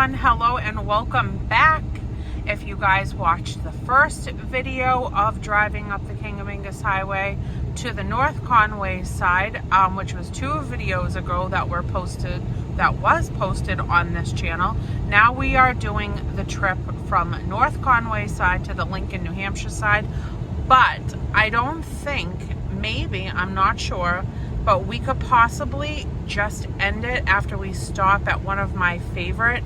everyone, hello and welcome back. If you guys watched the first video of driving up the King of Angus Highway to the North Conway side, which was 2 videos ago that was posted on this channel. Now we are doing the trip from North Conway side to the Lincoln, New Hampshire side, but I don't think, maybe, I'm not sure, but we could possibly just end it after we stop at one of my favorite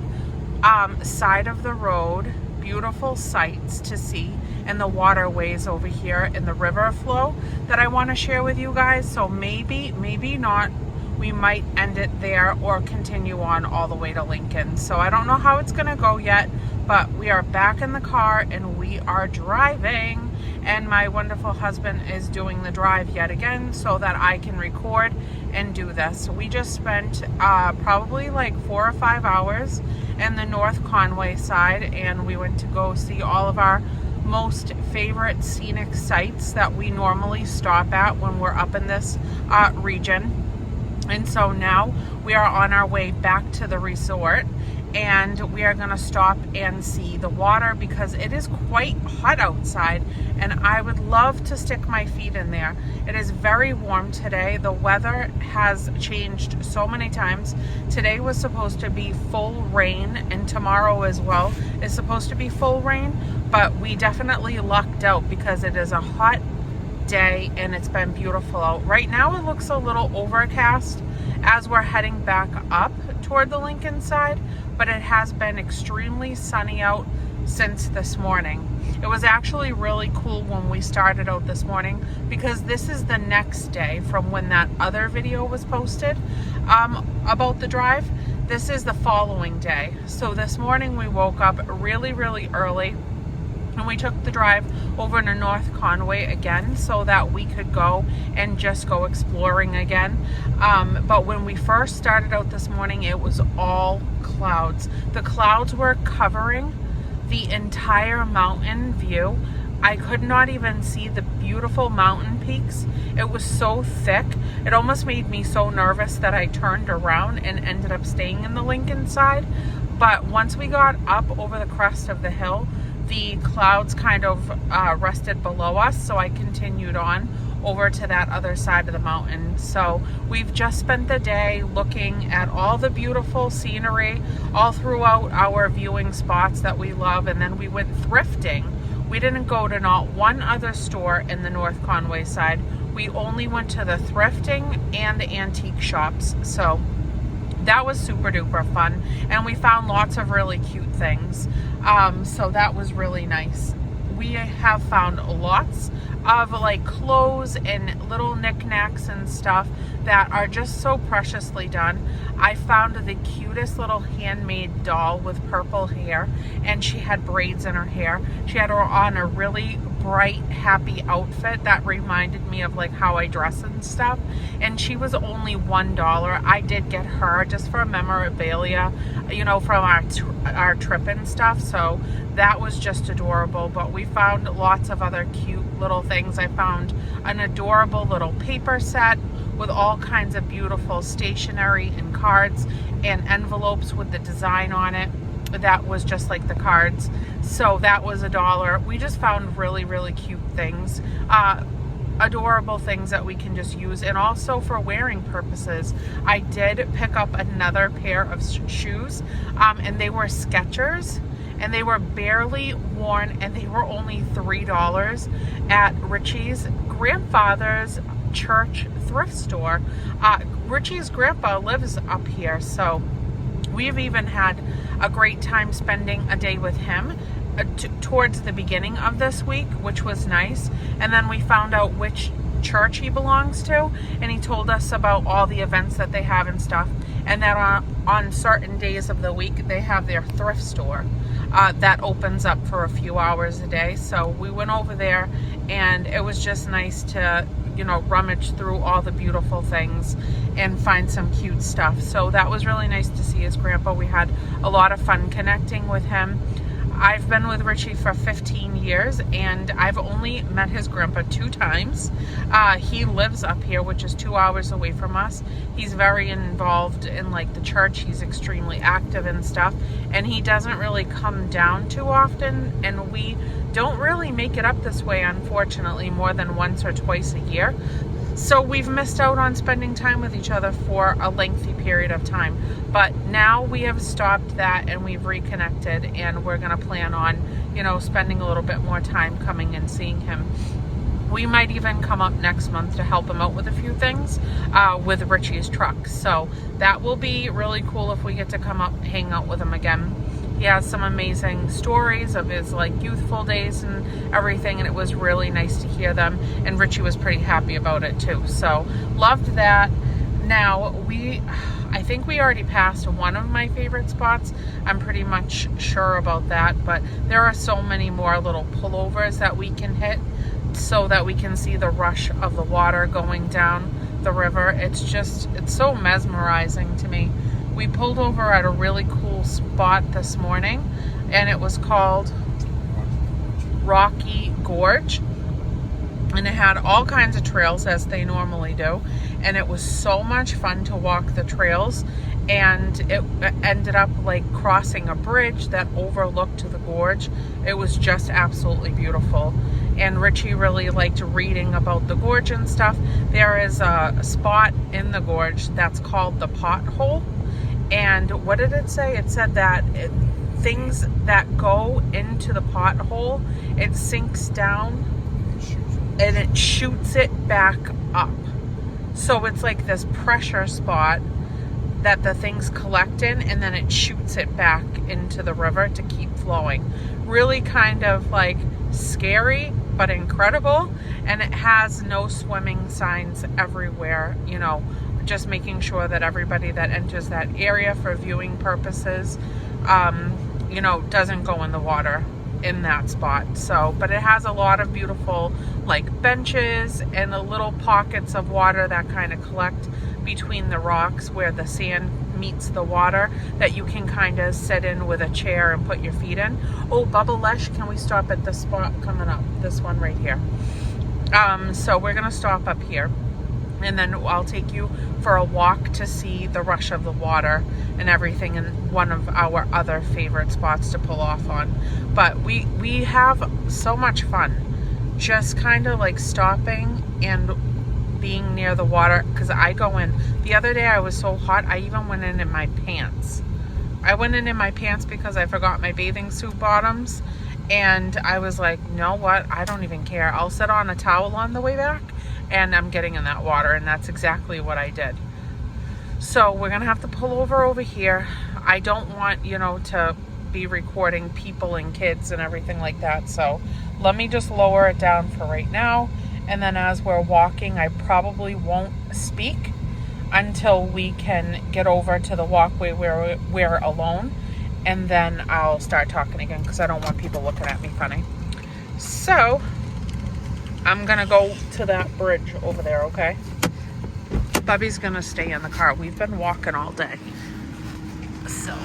side of the road, beautiful sights to see, and the waterways over here in the river flow that I want to share with you guys. So maybe not, we might end it there or continue on all the way to Lincoln. So I don't know how it's gonna go yet, but we are back in the car and we are driving, and my wonderful husband is doing the drive yet again so that I can record and do this. So we just spent probably like 4 or 5 hours in the North Conway side, and we went to go see all of our most favorite scenic sites that we normally stop at when we're up in this region. And so now we are on our way back to the resort, and we are going to stop and see the water because it is quite hot outside and I would love to stick my feet in there. It is very warm today. The weather has changed so many times. Today was supposed to be full rain, and tomorrow as well is supposed to be full rain, but we definitely lucked out because it is a hot day and it's been beautiful out. Right now it looks a little overcast as we're heading back up toward the Lincoln side, but it has been extremely sunny out since this morning. It was actually really cool when we started out this morning because this is the next day from when that other video was posted about the drive. This is the following day. So this morning we woke up really early and we took the drive over to North Conway again so that we could go and just go exploring again. But when we first started out this morning, it was all clouds. The clouds were covering the entire mountain view. I could not even see the beautiful mountain peaks. It was so thick. It almost made me so nervous that I turned around and ended up staying in the Lincoln side. But once we got up over the crest of the hill, the clouds kind of rested below us, so I continued on over to that other side of the mountain. So we've just spent the day looking at all the beautiful scenery all throughout our viewing spots that we love, and then we went thrifting. We didn't go to not one other store in the North Conway side. We only went to the thrifting and the antique shops. So that was super duper fun, and we found lots of really cute things. So that was really nice. We have found lots of like clothes and little knickknacks and stuff that are just so preciously done. I found the cutest little handmade doll with purple hair, and she had braids in her hair. She had her on a really bright, happy outfit that reminded me of like how I dress and stuff, and she was only $1. I did get her just for memorabilia, you know, from our trip and stuff, so that was just adorable. But we found lots of other cute little things. I found an adorable little paper set with all kinds of beautiful stationery and cards and envelopes with the design on it that was just like the cards, so that was $1. We just found really cute things, adorable things that we can just use, and also for wearing purposes. I did pick up another pair of shoes, and they were Skechers, and they were barely worn, and they were only $3 at Richie's grandfather's church thrift store. Richie's grandpa lives up here, so we've even had a great time spending a day with him towards the beginning of this week, which was nice. And then we found out which church he belongs to, and he told us about all the events that they have and stuff, and that on certain days of the week they have their thrift store that opens up for a few hours a day. So we went over there, and it was just nice to, you know, rummage through all the beautiful things and find some cute stuff. So that was really nice to see his grandpa. We had a lot of fun connecting with him. I've been with Richie for 15 years and I've only met his grandpa 2 times. He lives up here, which is 2 hours away from us. He's very involved in like the church. He's extremely active and stuff, and he doesn't really come down too often, and we don't really make it up this way, unfortunately, more than once or twice a year. So we've missed out on spending time with each other for a lengthy period of time. But now we have stopped that and we've reconnected, and we're going to plan on, you know, spending a little bit more time coming and seeing him. We might even come up next month to help him out with a few things with Richie's truck. So that will be really cool if we get to come up, hang out with him again. He has some amazing stories of his like youthful days and everything, and it was really nice to hear them, and Richie was pretty happy about it too. So loved that. Now I think we already passed one of my favorite spots. I'm pretty much sure about that, but there are so many more little pullovers that we can hit so that we can see the rush of the water going down the river. It's so mesmerizing to me. We pulled over at a really cool spot this morning, and it was called Rocky Gorge, and it had all kinds of trails as they normally do, and it was so much fun to walk the trails, and it ended up like crossing a bridge that overlooked the gorge. It was just absolutely beautiful, and Richie really liked reading about the gorge and stuff. There is a spot in the gorge that's called the Pothole. And what did it say? It said that things that go into the pothole, it sinks down and it shoots it back up. So it's like this pressure spot that the things collect in, and then it shoots it back into the river to keep flowing. Really kind of like scary, but incredible. And it has no swimming signs everywhere, you know, just making sure that everybody that enters that area for viewing purposes, you know, doesn't go in the water in that spot. So, but it has a lot of beautiful like benches and the little pockets of water that kind of collect between the rocks where the sand meets the water, that you can kind of sit in with a chair and put your feet in. Oh, Bubba Lesh, can we stop at this spot coming up? This one right here. So we're gonna stop up here, and then I'll take you for a walk to see the rush of the water and everything, and one of our other favorite spots to pull off on. But we have so much fun just kind of like stopping and being near the water, because I go in. The other day I was so hot, I even went in my pants. I went in my pants because I forgot my bathing suit bottoms, and I was like, you know what, I don't even care. I'll sit on a towel on the way back, and I'm getting in that water, and that's exactly what I did. So we're gonna have to pull over here. I don't want, you know, to be recording people and kids and everything like that, so let me just lower it down for right now, and then as we're walking, I probably won't speak until we can get over to the walkway where we're alone, and then I'll start talking again, because I don't want people looking at me funny. So I'm gonna go to that bridge over there, okay? Bubby's gonna stay in the car. We've been walking all day. So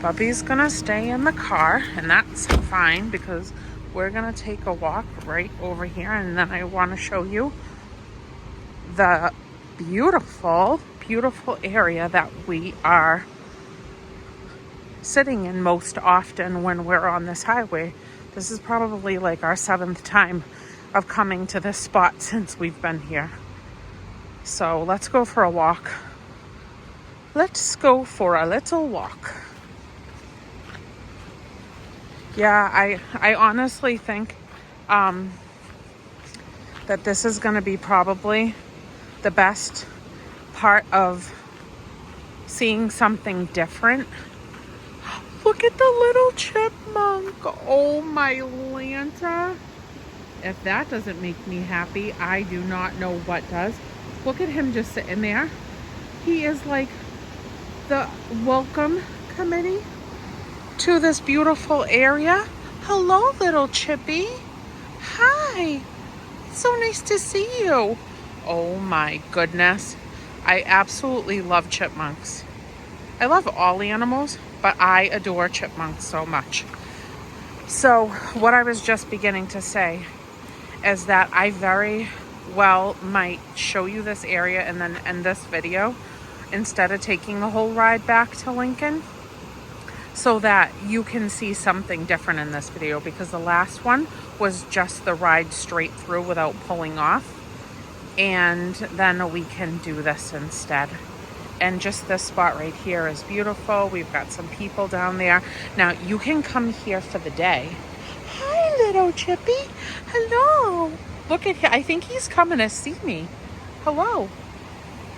Bubby's gonna stay in the car, and that's fine, because we're gonna take a walk right over here, and then I wanna show you the beautiful, beautiful area that we are sitting in most often when we're on this highway. This is probably like our 7th time of coming to this spot since we've been here. So let's go for a walk. Let's go for a little walk. Yeah, I honestly think that this is going to be probably the best part of seeing something different. Look at the little chipmunk. Oh my Lanta. If that doesn't make me happy, I do not know what does. Look at him just sitting there. He is like the welcome committee to this beautiful area. Hello, little Chippy. Hi. So nice to see you. Oh my goodness. I absolutely love chipmunks. I love all animals, but I adore chipmunks so much. So what I was just beginning to say is that I very well might show you this area and then end this video instead of taking the whole ride back to Lincoln, so that you can see something different in this video, because the last one was just the ride straight through without pulling off. And then we can do this instead. And just this spot right here is beautiful. We've got some people down there. Now you can come here for the day. Hi, little Chippy. Hello. Look at him. I think he's coming to see me. Hello.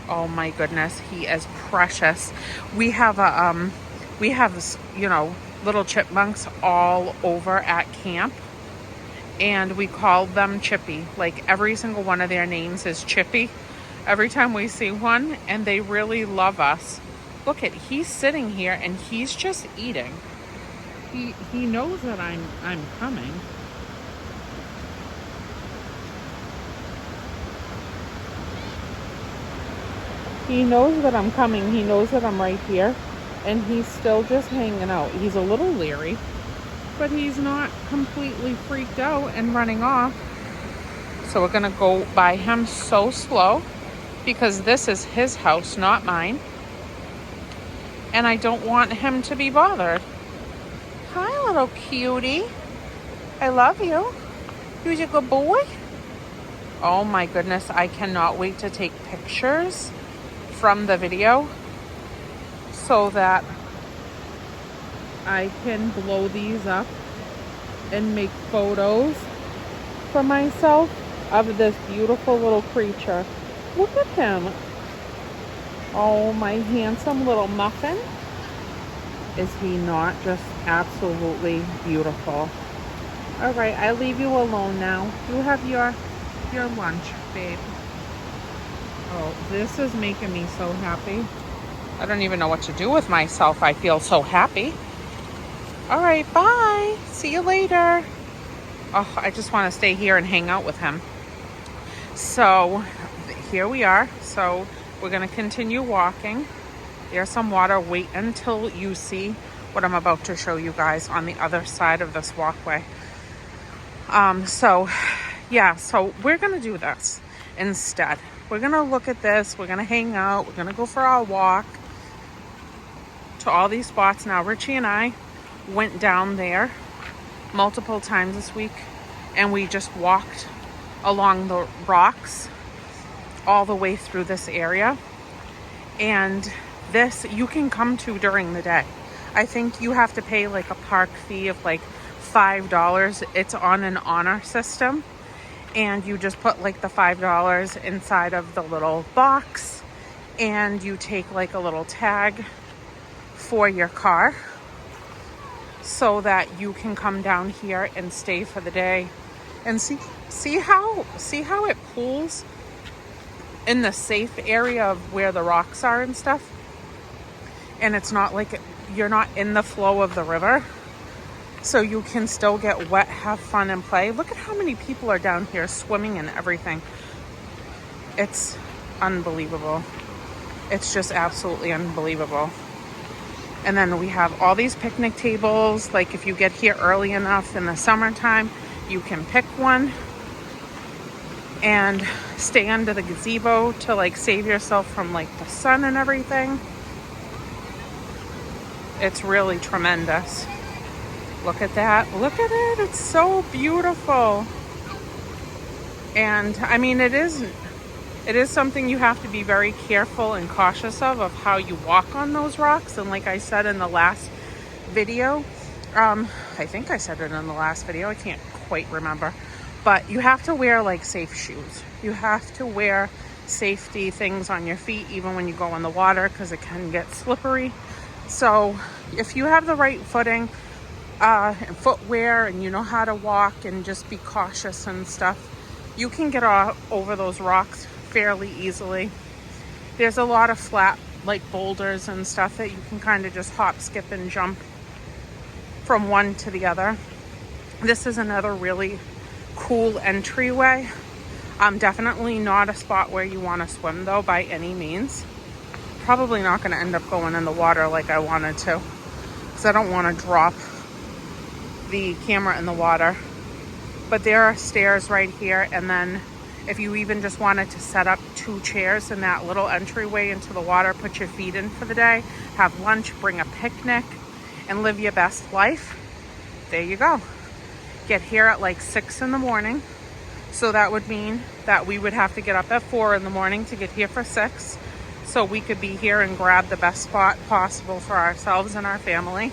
Oh my goodness, he is precious. We have little chipmunks all over at camp, and we call them Chippy. Like every single one of their names is Chippy every time we see one, and they really love us. Look at, he's sitting here and he's just eating. He knows that I'm coming. He knows that I'm coming. He knows that I'm right here. And he's still just hanging out. He's a little leery, but he's not completely freaked out and running off. So we're gonna go by him so slow, because this is his house, not mine. And I don't want him to be bothered. Hi, little cutie. I love you. You're a good boy. Oh my goodness, I cannot wait to take pictures from the video so that I can blow these up and make photos for myself of this beautiful little creature. Look at him. Oh, my handsome little muffin. Is he not just absolutely beautiful? All right, I leave you alone now. You have your lunch, babe. Oh, this is making me so happy. I don't even know what to do with myself. I feel so happy. All right, bye. See you later. Oh, I just want to stay here and hang out with him. So here we are. So we're going to continue walking. There's some water. Wait until you see what I'm about to show you guys on the other side of this walkway. So we're going to do this instead. We're going to look at this. We're going to hang out. We're going to go for our walk to all these spots. Now, Richie and I went down there multiple times this week, and we just walked along the rocks all the way through this area. And this you can come to during the day. I think you have to pay like a park fee of like $5. It's on an honor system, and you just put like the $5 inside of the little box, and you take like a little tag for your car so that you can come down here and stay for the day and see how it pools in the safe area of where the rocks are and stuff. And it's not like you're not in the flow of the river, so you can still get wet, have fun, and play. Look at how many people are down here swimming and everything. It's unbelievable. It's just absolutely unbelievable. And then we have all these picnic tables. Like if you get here early enough in the summertime, you can pick one and stay under the gazebo to like save yourself from like the sun and everything. It's really tremendous. Look at that. Look at it. It's so beautiful. And I mean, it is something you have to be very careful and cautious of how you walk on those rocks. And like I said in the last video, I think I said it in the last video, I can't quite remember, but you have to wear like safe shoes. You have to wear safety things on your feet even when you go in the water, because it can get slippery. So if you have the right footing and footwear, and you know how to walk and just be cautious and stuff, you can get over those rocks fairly easily. There's a lot of flat like boulders and stuff that you can kind of just hop, skip, and jump from one to the other. This is another really cool entryway. Definitely not a spot where you want to swim though, by any means. Probably not going to end up going in the water like I wanted to. because I don't want to drop the camera in the water. But there are stairs right here, and then if you even just wanted to set up 2 chairs in that little entryway into the water, put your feet in for the day, have lunch, bring a picnic, and live your best life, there you go. Get here at like 6 in the morning. So that would mean that we would have to get up at 4 in the morning to get here for 6. So we could be here and grab the best spot possible for ourselves and our family,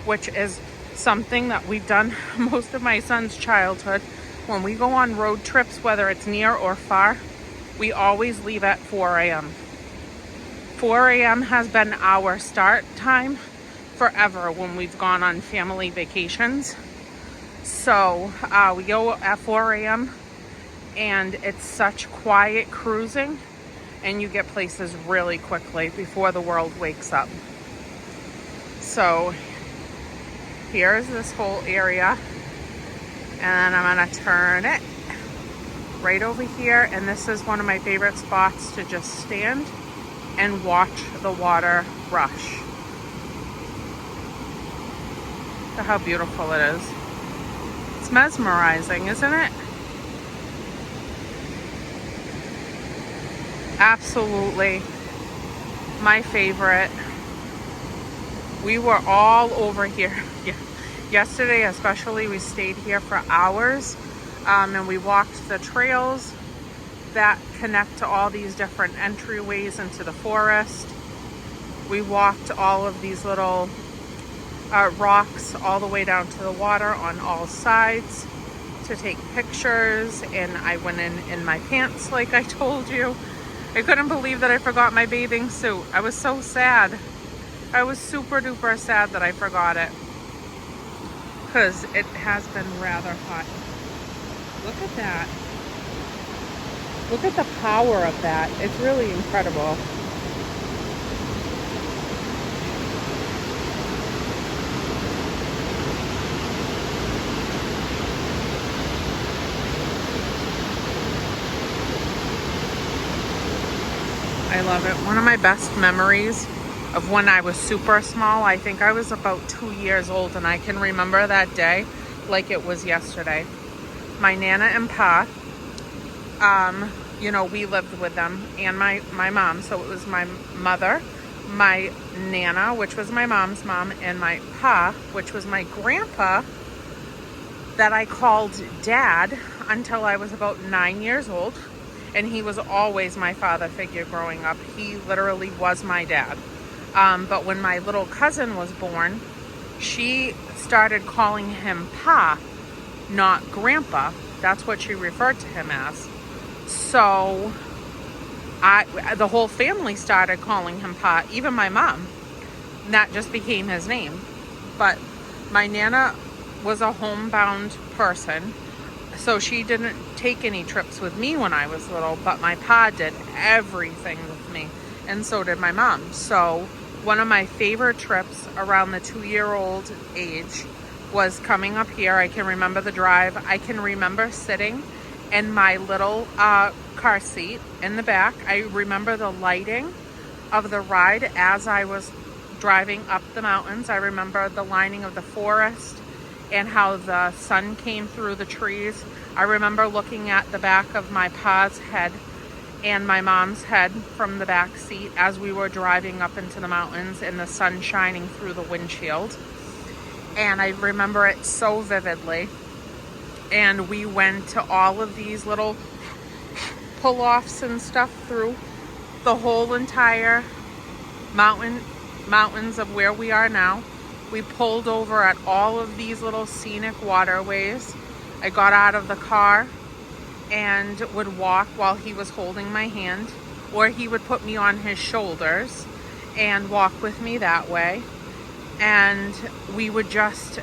which is something that we've done most of my son's childhood. When we go on road trips, whether it's near or far, we always leave at 4 a.m. 4 a.m. has been our start time forever when we've gone on family vacations. So we go at 4 a.m. and it's such quiet cruising, and you get places really quickly before the world wakes up. So here's this whole area, and I'm gonna turn it right over here, and this is one of my favorite spots to just stand and watch the water rush. Look at how beautiful it is. It's mesmerizing, isn't it? Absolutely my favorite. We were all over here yesterday, especially. We stayed here for hours, and we walked the trails that connect to all these different entryways into the forest. We walked all of these little rocks all the way down to the water on all sides to take pictures, and I went in my pants like I told you. I couldn't believe that I forgot my bathing suit. I was so sad. I was super duper sad that I forgot it, because it has been rather hot. Look at that. Look at the power of that. It's really incredible. I love it. One of my best memories of when I was super small, I think I was about 2 years old, and I can remember that day like it was yesterday. My Nana and Pa, you know, we lived with them, and my mom. So it was my mother, my Nana, which was my mom's mom, and my Pa, which was my grandpa, that I called Dad until I was about 9 years old. And he was always my father figure growing up. He literally was my dad. But when my little cousin was born, she started calling him Pa, not Grandpa. That's what she referred to him as. So the whole family started calling him Pa, even my mom. And that just became his name. But my Nana was a homebound person, so she didn't take any trips with me when I was little, but my Pa did everything with me, and so did my mom. So one of my favorite trips around the 2-year-old age was coming up here. I can remember the drive. I can remember sitting in my little car seat in the back. I remember the lighting of the ride as I was driving up the mountains. I remember the lining of the forest and how the sun came through the trees. I remember looking at the back of my Pa's head and my mom's head from the back seat as we were driving up into the mountains, and the sun shining through the windshield. And I remember it so vividly. And we went to all of these little pull-offs and stuff through the whole entire mountains of where we are now. We pulled over at all of these little scenic waterways. I got out of the car and would walk while he was holding my hand, or he would put me on his shoulders and walk with me that way. And we would just,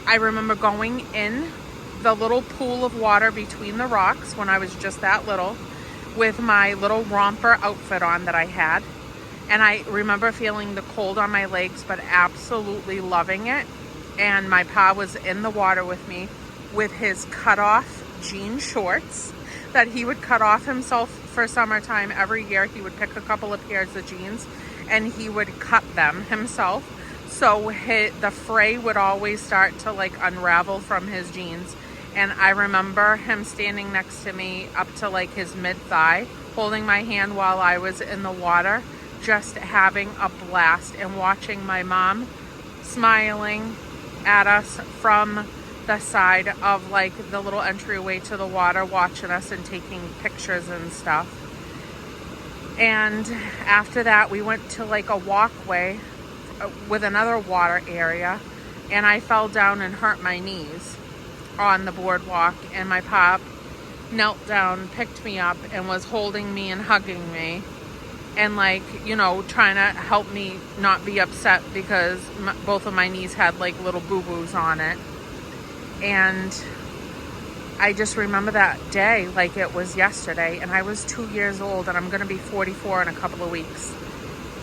I remember going in the little pool of water between the rocks when I was just that little, with my little romper outfit on that I had. And I remember feeling the cold on my legs, but absolutely loving it. And my Pa was in the water with me with his cut-off jean shorts that he would cut off himself for summertime. Every year he would pick a couple of pairs of jeans and he would cut them himself So the fray would always start to like unravel from his jeans. And I remember him standing next to me up to like his mid-thigh, holding my hand while I was in the water, just having a blast, and watching my mom smiling at us from the side of like the little entryway to the water, watching us and taking pictures and stuff. And after that, we went to like a walkway with another water area, and I fell down and hurt my knees on the boardwalk, and my pop knelt down, picked me up, and was holding me and hugging me, and like, you know, trying to help me not be upset because both of my knees had like little boo-boos on it. And I just remember that day like it was yesterday, and I was 2 years old, and I'm gonna be 44 in a couple of weeks.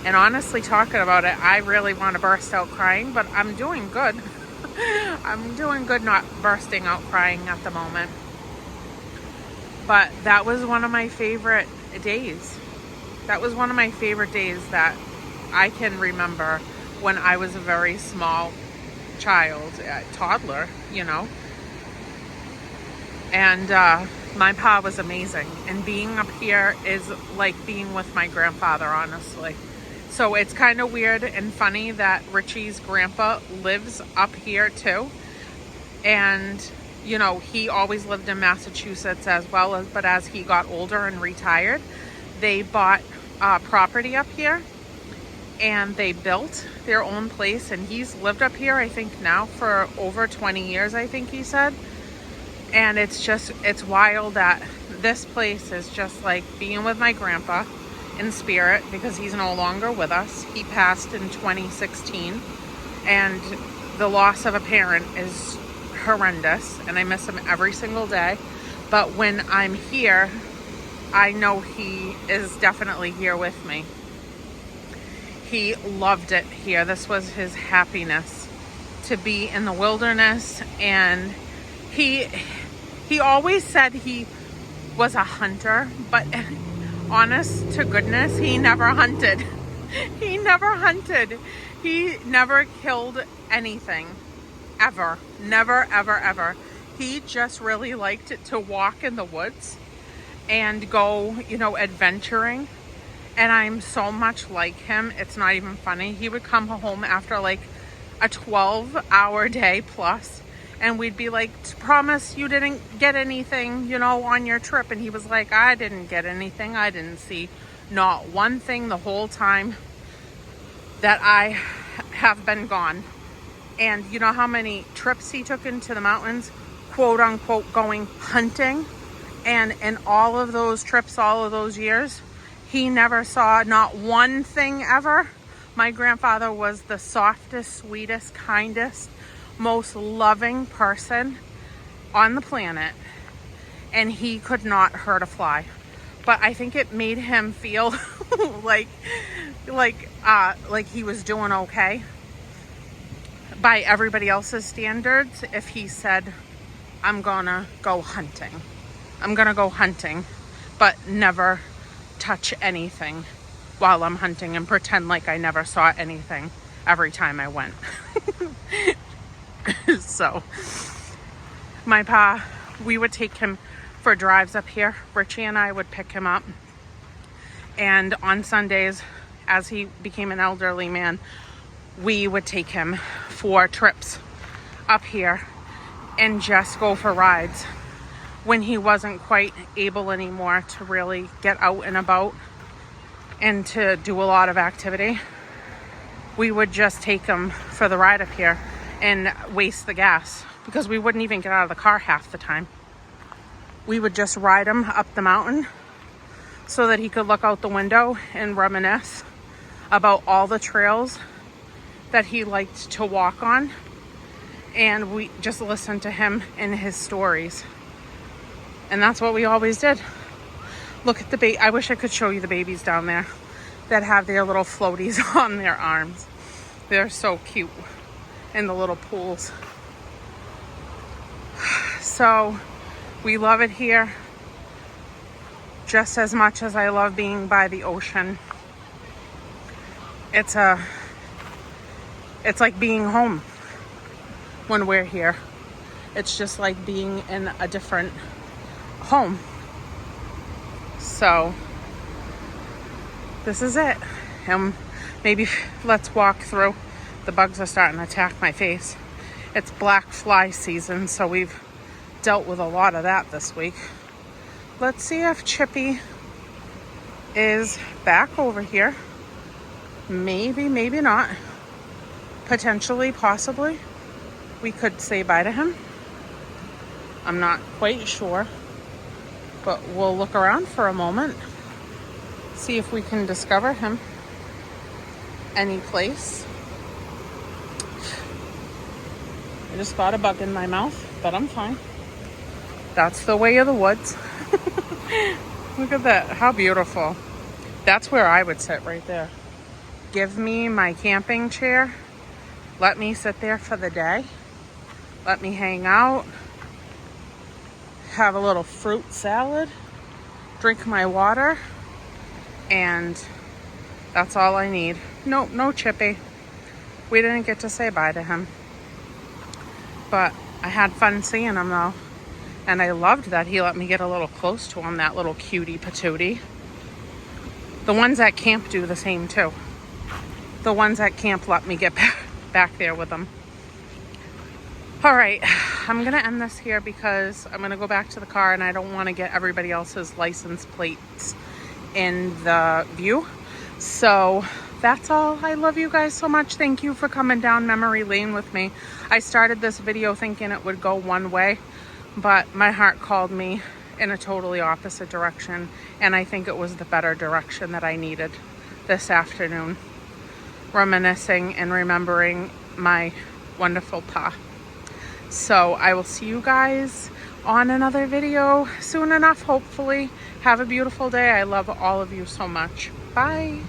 And honestly, talking about it, I really want to burst out crying, but I'm doing good. I'm doing good not bursting out crying at the moment. But that was one of my favorite days. That was one of my favorite days that I can remember when I was a very small child, toddler, you know. And my pa was amazing. And being up here is like being with my grandfather, honestly. So it's kind of weird and funny that Richie's grandpa lives up here too. And, you know, he always lived in Massachusetts as well, but as he got older and retired, they bought property up here and they built their own place. And he's lived up here, I think now for over 20 years, I think he said. And it's wild that this place is just like being with my grandpa in spirit, because he's no longer with us. He passed in 2016, and the loss of a parent is horrendous, and I miss him every single day. But when I'm here, I know he is definitely here with me. He loved it here. This was his happiness, to be in the wilderness. And he always said he was a hunter, but honest to goodness, he never hunted. He never hunted. He never killed anything, ever. Never, ever, ever. He just really liked to walk in the woods and go, you know, adventuring. And I'm so much like him. It's not even funny. He would come home after like a 12-hour day plus, and we'd be like, promise you didn't get anything, you know, on your trip. And he was like, I didn't get anything. I didn't see not one thing the whole time that I have been gone. And you know how many trips he took into the mountains, quote unquote, going hunting? And in all of those trips, all of those years, he never saw not one thing ever. My grandfather was the softest, sweetest, kindest, most loving person on the planet, and he could not hurt a fly. But I think it made him feel like he was doing okay by everybody else's standards if he said, I'm gonna go hunting, but never touch anything while I'm hunting, and pretend like I never saw anything every time I went. So my pa, we would take him for drives up here. Richie and I would pick him up, and on Sundays, as he became an elderly man, we would take him for trips up here and just go for rides when he wasn't quite able anymore to really get out and about and to do a lot of activity. We would just take him for the ride up here and waste the gas, because we wouldn't even get out of the car half the time. We would just ride him up the mountain so that he could look out the window and reminisce about all the trails that he liked to walk on. And we just listened to him and his stories. And that's what we always did. Look at the I wish I could show you the babies down there that have their little floaties on their arms. They're so cute in the little pools. So we love it here just as much as I love being by the ocean. It's It's like being home when we're here. It's just like being in a different home. So this is it. Maybe let's walk through. The bugs are starting to attack my face. It's black fly season, so we've dealt with a lot of that this week. Let's see if Chippy is back over here. Maybe, maybe not. Potentially, possibly, we could say bye to him. I'm not quite sure, but we'll look around for a moment, see if we can discover him any place. I just got a bug in my mouth, but I'm fine. That's the way of the woods. Look at that, how beautiful. That's where I would sit, right there. Give me my camping chair. Let me sit there for the day. Let me hang out. Have a little fruit salad. Drink my water. And that's all I need. Nope, no Chippy. We didn't get to say bye to him. But I had fun seeing him though. And I loved that he let me get a little close to him, that little cutie patootie. The ones at camp do the same too. The ones at camp let me get back there with them. All right, I'm gonna end this here because I'm gonna go back to the car and I don't wanna get everybody else's license plates in the view. So that's all. I love you guys so much. Thank you for coming down memory lane with me. I started this video thinking it would go one way, but my heart called me in a totally opposite direction, and I think it was the better direction that I needed this afternoon. Reminiscing and remembering my wonderful pa. So I will see you guys on another video soon enough, hopefully. Have a beautiful day. I love all of you so much. Bye.